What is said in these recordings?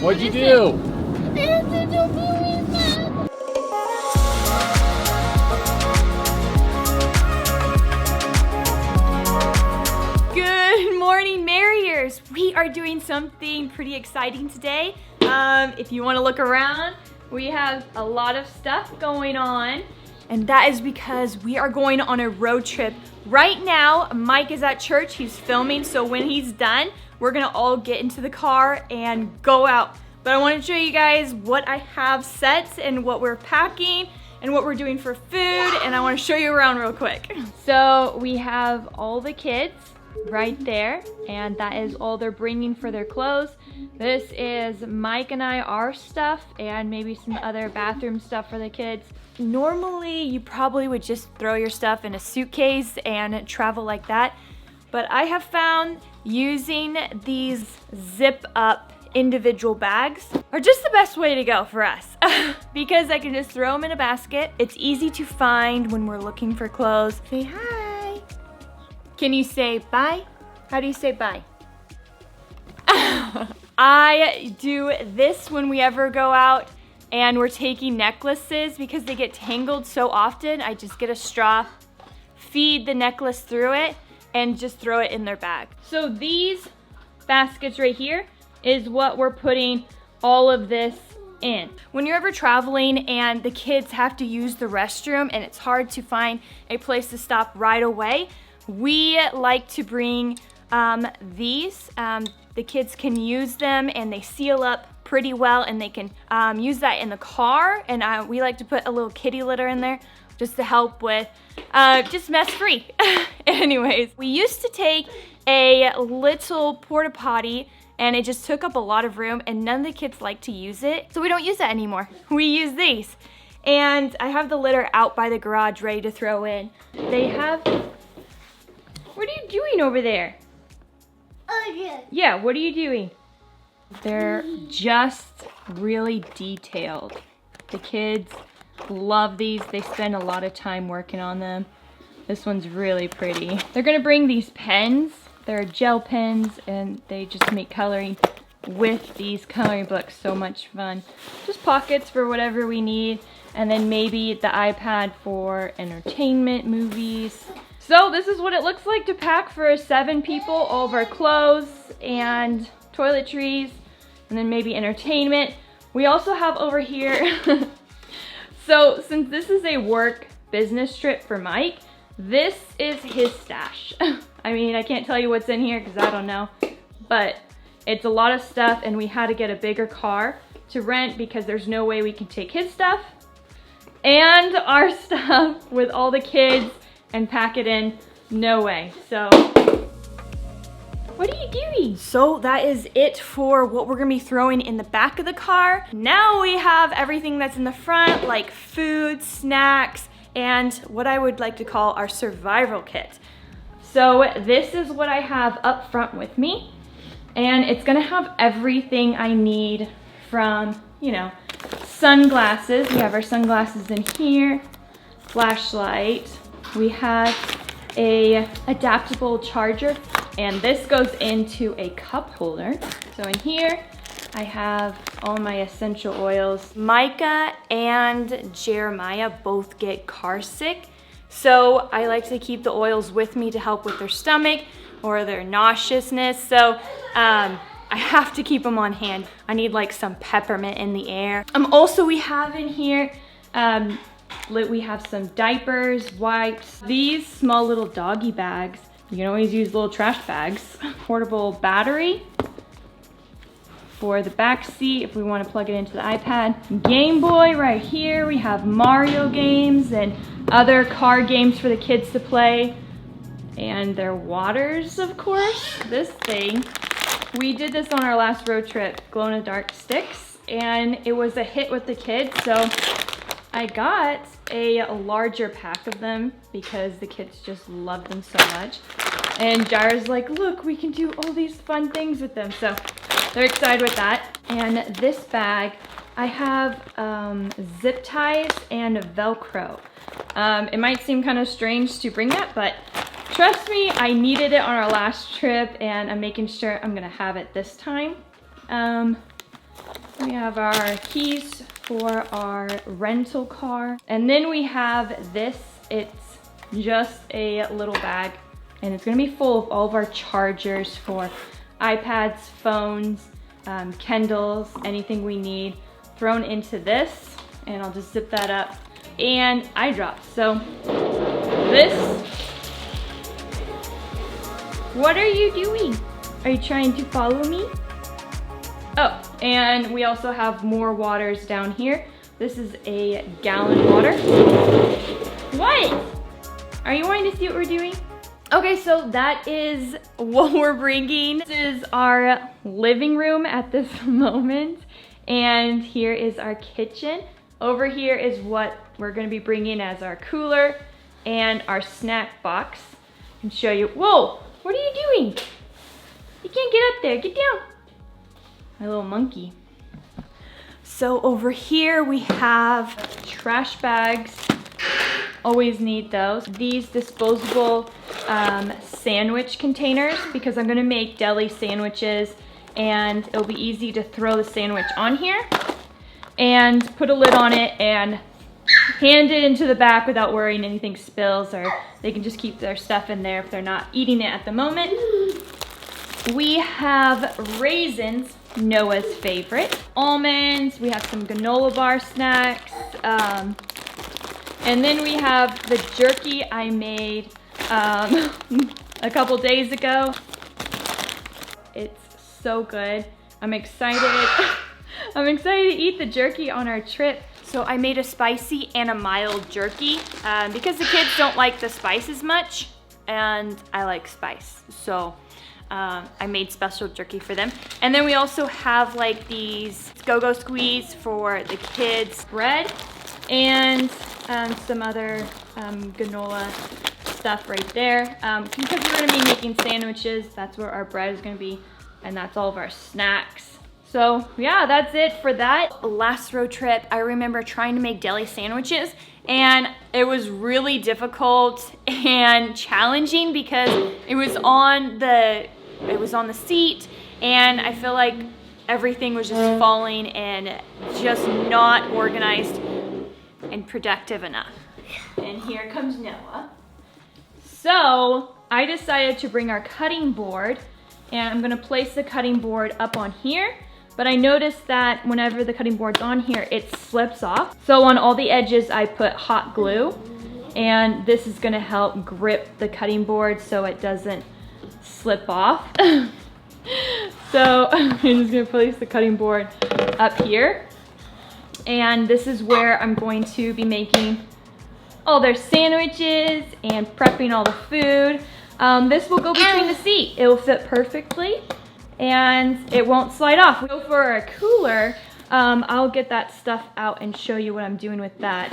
What'd you do? Good morning, Merriers. We are doing something pretty exciting today. If you want to look around, we have a lot of stuff going on. And that is because we are going on a road trip. Right now, Mike is at church, he's filming, so when he's done, we're gonna all get into the car and go out. But I wanna show you guys what I have set and what we're packing and what we're doing for food, and I wanna show you around real quick. So we have all the kids right there, and that is all they're bringing for their clothes. This is Mike and our stuff, and maybe some other bathroom stuff for the kids. Normally, you probably would just throw your stuff in a suitcase and travel like that, but I have found using these zip up individual bags are just the best way to go for us because I can just throw them in a basket. It's easy to find when we're looking for clothes. Say hi. Can you say bye? How do you say bye? I do this when we ever go out and we're taking necklaces because they get tangled so often. I just get a straw, feed the necklace through it, and just throw it in their bag. So these baskets right here is what we're putting all of this in. When you're ever traveling and the kids have to use the restroom and it's hard to find a place to stop right away, we like to bring these. The kids can use them and they seal up pretty well, and they can use that in the car, and we like to put a little kitty litter in there just to help with just mess free. Anyways, we used to take a little porta potty and it just took up a lot of room and none of the kids like to use it, so we don't use that anymore. We use these, and I have the litter out by the garage ready to throw in. They have, what are you doing over there? Okay. Yeah, what are you doing? They're just really detailed. The kids love these. They spend a lot of time working on them. This one's really pretty. They're gonna bring these pens. They're gel pens, and they just make coloring with these coloring books so much fun. Just pockets for whatever we need, and then maybe the iPad for entertainment, movies. So this is what it looks like to pack for 7 people. All of our clothes and toiletries, and then maybe entertainment. We also have over here, so since this is a work business trip for Mike, this is his stash. I mean, I can't tell you what's in here because I don't know, but it's a lot of stuff, and we had to get a bigger car to rent because there's no way we can take his stuff and our stuff with all the kids and pack it in. No way. So what are you doing? So that is it for what we're gonna be throwing in the back of the car. Now we have everything that's in the front, like food, snacks, and what I would like to call our survival kit. So this is what I have up front with me, and it's gonna have everything I need from, you know, sunglasses. We have our sunglasses in here, flashlight. We have a adaptable charger, and this goes into a cup holder. So in here, I have all my essential oils. Micah and Jeremiah both get car sick, so I like to keep the oils with me to help with their stomach or their nauseousness. So I have to keep them on hand. I need like some peppermint in the air. Also, we have in here, we have some diapers, wipes, these small little doggy bags. You can always use little trash bags. Portable battery for the back seat if we want to plug it into the iPad. Game Boy right here. We have Mario games and other card games for the kids to play. And their waters, of course. This thing, we did this on our last road trip, glow-in-the-dark sticks, and it was a hit with the kids, so I got a larger pack of them because the kids just love them so much. And Jirah's like, look, we can do all these fun things with them. So they're excited with that. And this bag, I have zip ties and Velcro. It might seem kind of strange to bring that, but trust me, I needed it on our last trip and I'm making sure I'm gonna have it this time. We have our keys for our rental car. And then we have this. It's just a little bag. And it's gonna be full of all of our chargers for iPads, phones, Kindles, anything we need thrown into this. And I'll just zip that up. And eye drops. So this, what are you doing? Are you trying to follow me? Oh, and we also have more waters down here. This is a gallon water. What? Are you wanting to see what we're doing? Okay, so that is what we're bringing. This is our living room at this moment. And here is our kitchen. Over here is what we're gonna be bringing as our cooler and our snack box. I can show you. Whoa, what are you doing? You can't get up there, get down. My little monkey. So over here we have trash bags. Always need those. These disposable sandwich containers because I'm gonna make deli sandwiches and it'll be easy to throw the sandwich on here and put a lid on it and hand it into the back without worrying anything spills, or they can just keep their stuff in there if they're not eating it at the moment. We have raisins, Noah's favorite, almonds, we have some granola bar snacks, and then we have the jerky I made a couple days ago. It's so good. I'm excited. I'm excited to eat the jerky on our trip. So I made a spicy and a mild jerky because the kids don't like the spice as much and I like spice. So I made special jerky for them. And then we also have like these go-go squeeze for the kids, bread, and some other granola stuff right there. Because we're gonna be making sandwiches, that's where our bread is gonna be, and that's all of our snacks. So yeah, that's it for that. Last road trip, I remember trying to make deli sandwiches and it was really difficult and challenging because it was on the seat and I feel like everything was just falling and just not organized and productive enough. And here comes Noah. So I decided to bring our cutting board and I'm gonna place the cutting board up on here. But I noticed that whenever the cutting board's on here, it slips off. So on all the edges, I put hot glue. And this is gonna help grip the cutting board so it doesn't slip off. So I'm just gonna place the cutting board up here. And this is where I'm going to be making all their sandwiches and prepping all the food. This will go between the seat. It will fit perfectly. And it won't slide off. We go for a cooler. I'll get that stuff out and show you what I'm doing with that.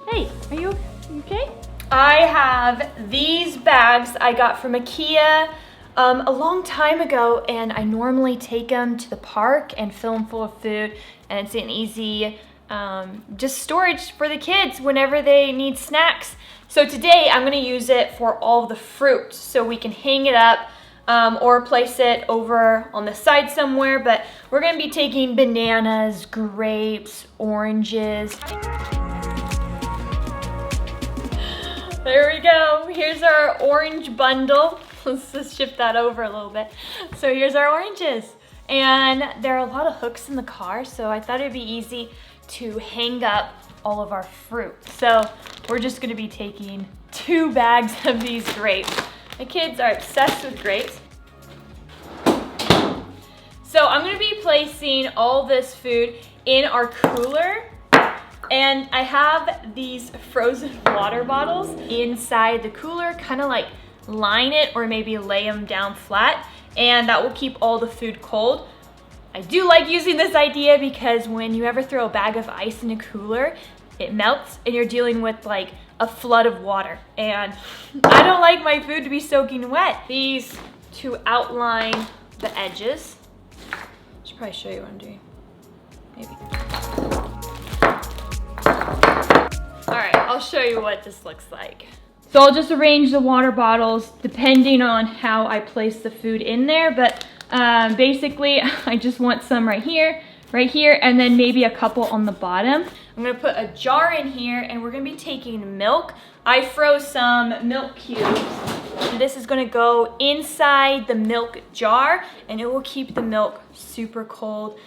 Hey, are you okay? I have these bags I got from IKEA a long time ago, and I normally take them to the park and fill them full of food, and it's an easy just storage for the kids whenever they need snacks. So today I'm gonna use it for all the fruit so we can hang it up or place it over on the side somewhere, but we're gonna be taking bananas, grapes, oranges. There we go. Here's our orange bundle. Let's just shift that over a little bit. So here's our oranges. And there are a lot of hooks in the car, so I thought it'd be easy to hang up all of our fruit. So we're just gonna be taking 2 bags of these grapes. The kids are obsessed with grapes. So I'm gonna be placing all this food in our cooler, and I have these frozen water bottles inside the cooler, kind of like line it or maybe lay them down flat, and that will keep all the food cold. I do like using this idea because when you ever throw a bag of ice in a cooler, it melts and you're dealing with like a flood of water, and I don't like my food to be soaking wet. These to outline the edges. Should probably show you what I'm doing. Maybe. All right, I'll show you what this looks like. So I'll just arrange the water bottles depending on how I place the food in there, but Basically, I just want some right here, and then maybe a couple on the bottom. I'm gonna put a jar in here, and we're gonna be taking milk. I froze some milk cubes. This is gonna go inside the milk jar, and it will keep the milk super cold.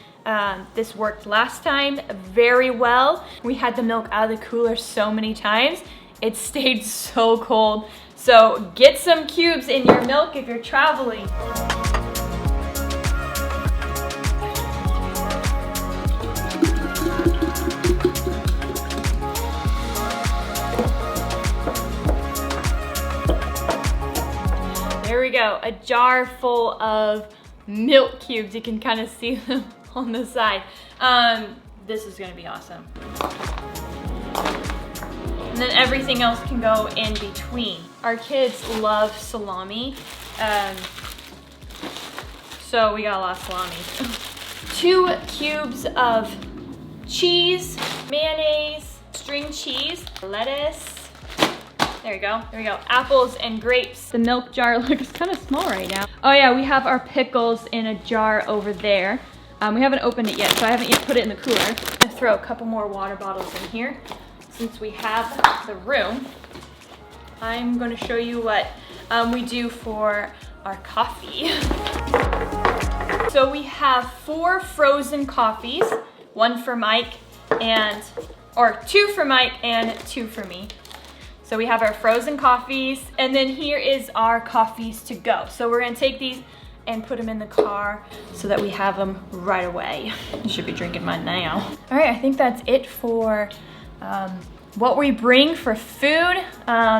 This worked last time very well. We had the milk out of the cooler so many times. It stayed so cold. So get some cubes in your milk if you're traveling. There we go, a jar full of milk cubes. You can kind of see them on the side. This is gonna be awesome. And then everything else can go in between. Our kids love salami. So we got a lot of salami. 2 cubes of cheese, mayonnaise, string cheese, lettuce. There we go, there we go. Apples and grapes. The milk jar looks kind of small right now. Oh yeah, we have our pickles in a jar over there. We haven't opened it yet, so I haven't yet put it in the cooler. I'm gonna throw a couple more water bottles in here. Since we have the room, I'm gonna show you what we do for our coffee. So we have 4 frozen coffees, 1 for Mike or 2 for Mike and 2 for me. So we have our frozen coffees, and then here is our coffees to go. So we're gonna take these and put them in the car so that we have them right away. I should be drinking mine now. All right, I think that's it for what we bring for food.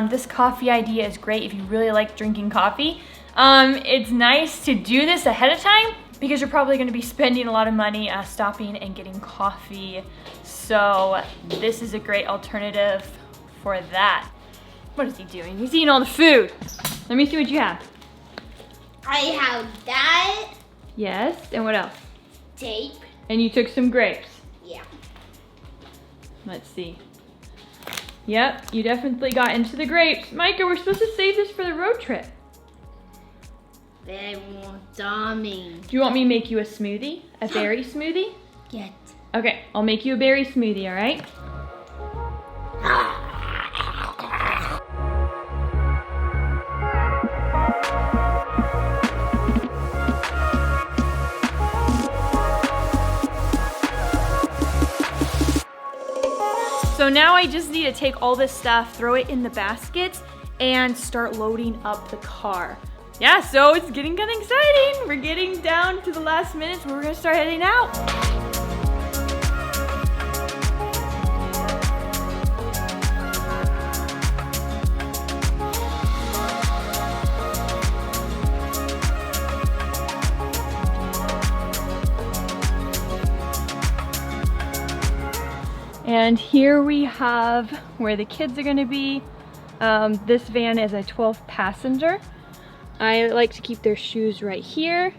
This coffee idea is great if you really like drinking coffee. It's nice to do this ahead of time because you're probably gonna be spending a lot of money stopping and getting coffee. So this is a great alternative for that. What is he doing? He's eating all the food. Let me see what you have. I have that. Yes, and what else? Tape. And you took some grapes. Yeah. Let's see. Yep, you definitely got into the grapes. Micah, we're supposed to save this for the road trip. They want dummy. Do you want me to make you a smoothie? A berry smoothie? Yes. Okay, I'll make you a berry smoothie, all right? So now I just need to take all this stuff, throw it in the baskets, and start loading up the car. Yeah, so it's getting kind of exciting. We're getting down to the last minutes where we're gonna start heading out. And here we have where the kids are gonna be. This van is a 12 passenger. I like to keep their shoes right here.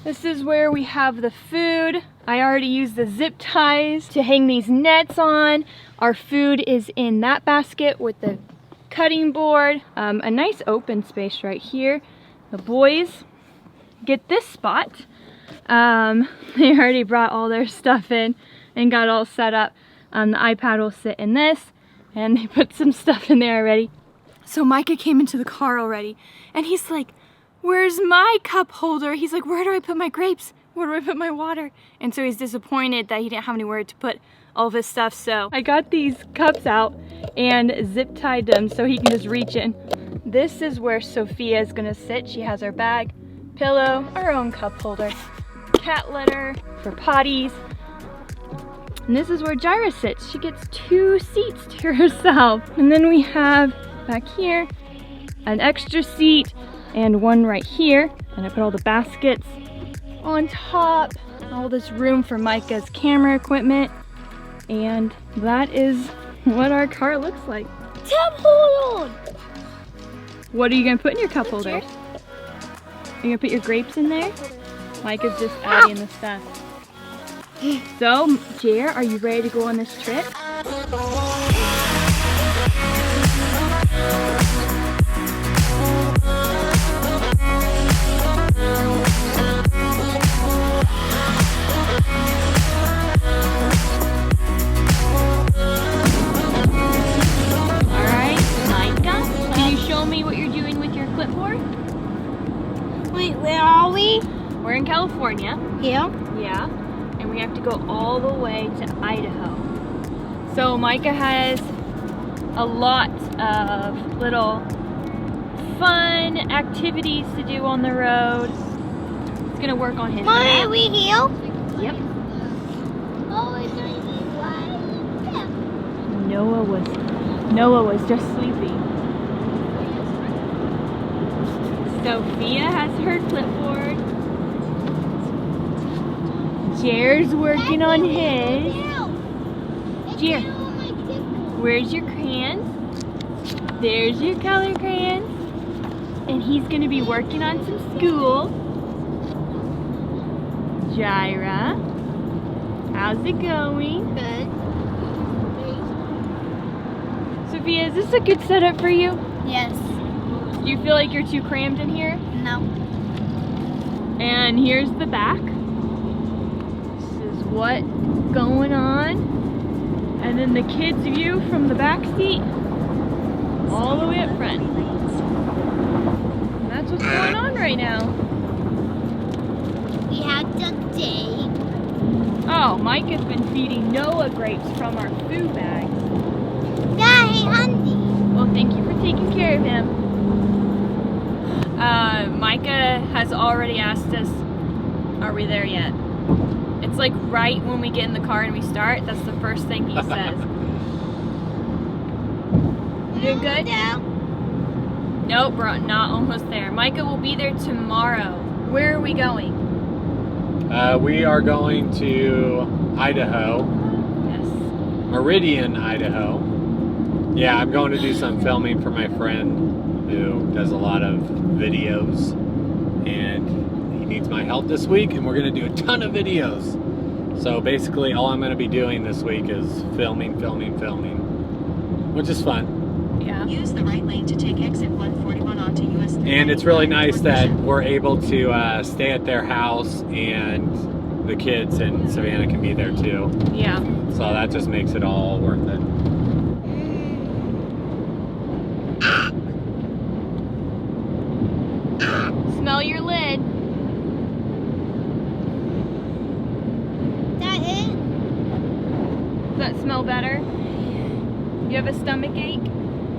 This is where we have the food. I already used the zip ties to hang these nets on. Our food is in that basket with the cutting board. A nice open space right here. The boys get this spot. They already brought all their stuff in and got all set up. The iPad will sit in this, and they put some stuff in there already. So Micah came into the car already, and he's like, where's my cup holder? He's like, where do I put my grapes? Where do I put my water? And so he's disappointed that he didn't have anywhere to put all of his stuff. So I got these cups out and zip tied them so he can just reach in. This is where Sophia is gonna sit. She has her bag, pillow, our own cup holder, cat litter for potties. And this is where Jirah sits. She gets 2 seats to herself. And then we have back here an extra seat and one right here. And I put all the baskets on top. All this room for Micah's camera equipment. And that is what our car looks like. Cup holder! What are you gonna put in your cup holder? Are you gonna put your grapes in there? Micah's just adding the stuff. So, Jirah, are you ready to go on this trip? Wait, where are we? We're in California. Here. Yeah. And we have to go all the way to Idaho. So Micah has a lot of little fun activities to do on the road. It's gonna work on his Mommy, map. are we here? Yep. Oh, it's going to be white. Noah was just sleeping. Sophia has her clipboard. Jer's working on his. Jer, where's your crayons? There's your color crayons. And he's gonna be working on some school. Jirah, how's it going? Good. Sophia, is this a good setup for you? Yes. Do you feel like you're too crammed in here? No. And here's the back. This is what's going on. And then the kids' view from the back seat all the way up front. And that's what's going on right now. We have the day. Oh, Mike has been feeding Noah grapes from our food bags. Yeah, hey, Andy. Well, thank you for taking care of him. Micah has already asked us, are we there yet? It's like right when we get in the car and we start, that's the first thing he says. You good? Nope, we're not almost there. Micah will be there tomorrow. Where are we going? We are going to Idaho, Yes. Merrier, Idaho. Yeah, I'm going to do some filming for my friend who does a lot of videos, and he needs my help this week, and we're going to do a ton of videos. So basically all I'm going to be doing this week is filming, which is fun. Yeah. Use the right lane to take exit 141 onto US. And it's really nice that we're able to stay at their house, and the kids and Savannah can be there too. Yeah. So that just makes it all worth it. Smell your lid. That it? Does that smell better? You have a stomach ache?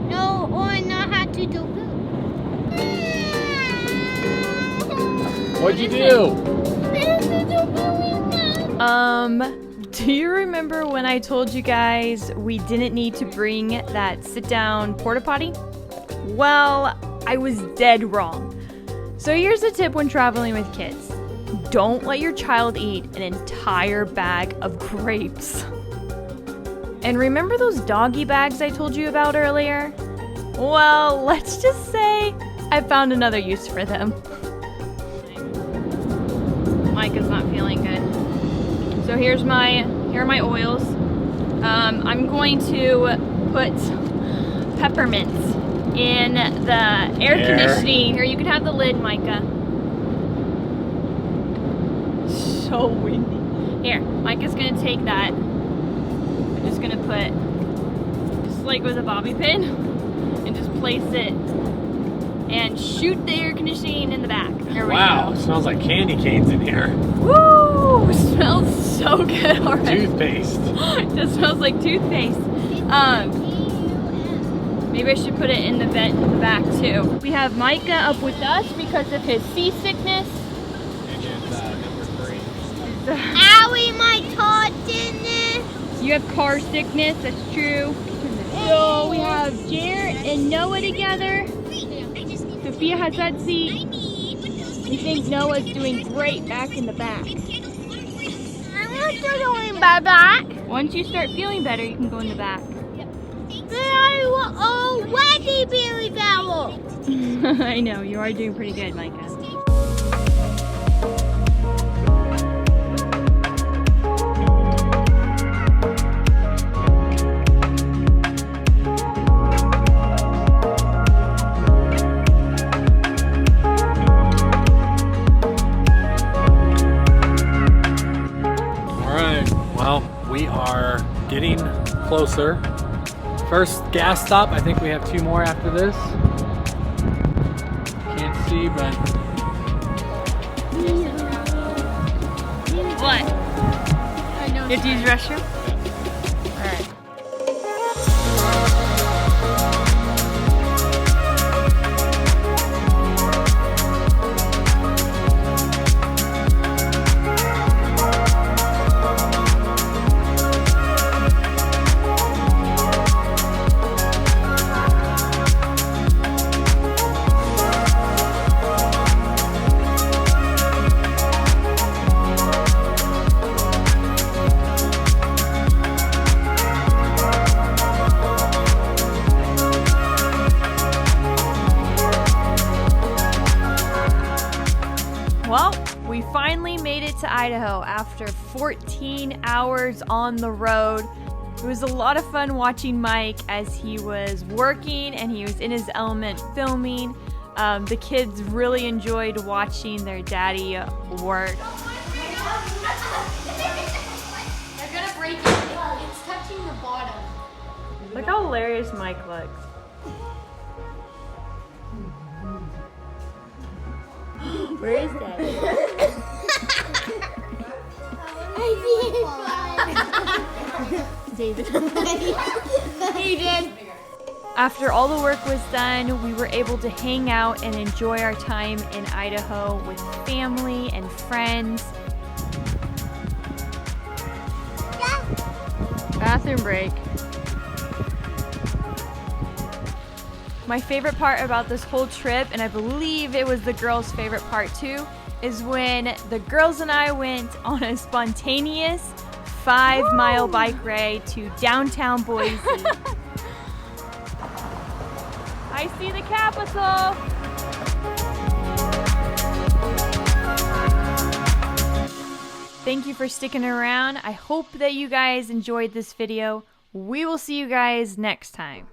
No, or not how to do good. What'd you do? Do you remember when I told you guys we didn't need to bring that sit-down porta potty? Well, I was dead wrong. So here's a tip when traveling with kids. Don't let your child eat an entire bag of grapes. And remember those doggy bags I told you about earlier? Well, let's just say I found another use for them. Micah's not feeling good. So here are my oils. I'm going to put peppermints in the air conditioning. Here, you can have the lid, Micah. So windy. Here, Micah's gonna take that. I'm just gonna put, just like with a bobby pin, and just place it and shoot the air conditioning in the back. There we Wow, go. it smells like candy canes in here. Woo! Smells so good already. Toothpaste. It just smells like toothpaste. Maybe I should put it in the vent in the back too. We have Micah up with us because of his seasickness. Owie, my tardiness. You have car sickness, that's true. So we have Jer and Noah together. Sophia has that seat. We think Noah's doing great back in the back. I'm not doing back. Once you start feeling better, you can go in the back. But I already really foul. I know, you are doing pretty good, Micah. We are getting closer. First gas stop, I think we have 2 more after this. Can't see, but You have to use the restroom? Yeah. Alright. Well, we finally made it to Idaho after 14 hours on the road. It was a lot of fun watching Mike as he was working and he was in his element filming. The kids really enjoyed watching their daddy work. They're gonna break it. It's touching the bottom. Look how hilarious Mike looks. Where is that? I see it. David. He did. After all the work was done, we were able to hang out and enjoy our time in Idaho with family and friends. Bathroom break. My favorite part about this whole trip, and I believe it was the girls' favorite part too, is when the girls and I went on a spontaneous 5-mile bike ride to downtown Boise. I see the Capitol! Thank you for sticking around. I hope that you guys enjoyed this video. We will see you guys next time.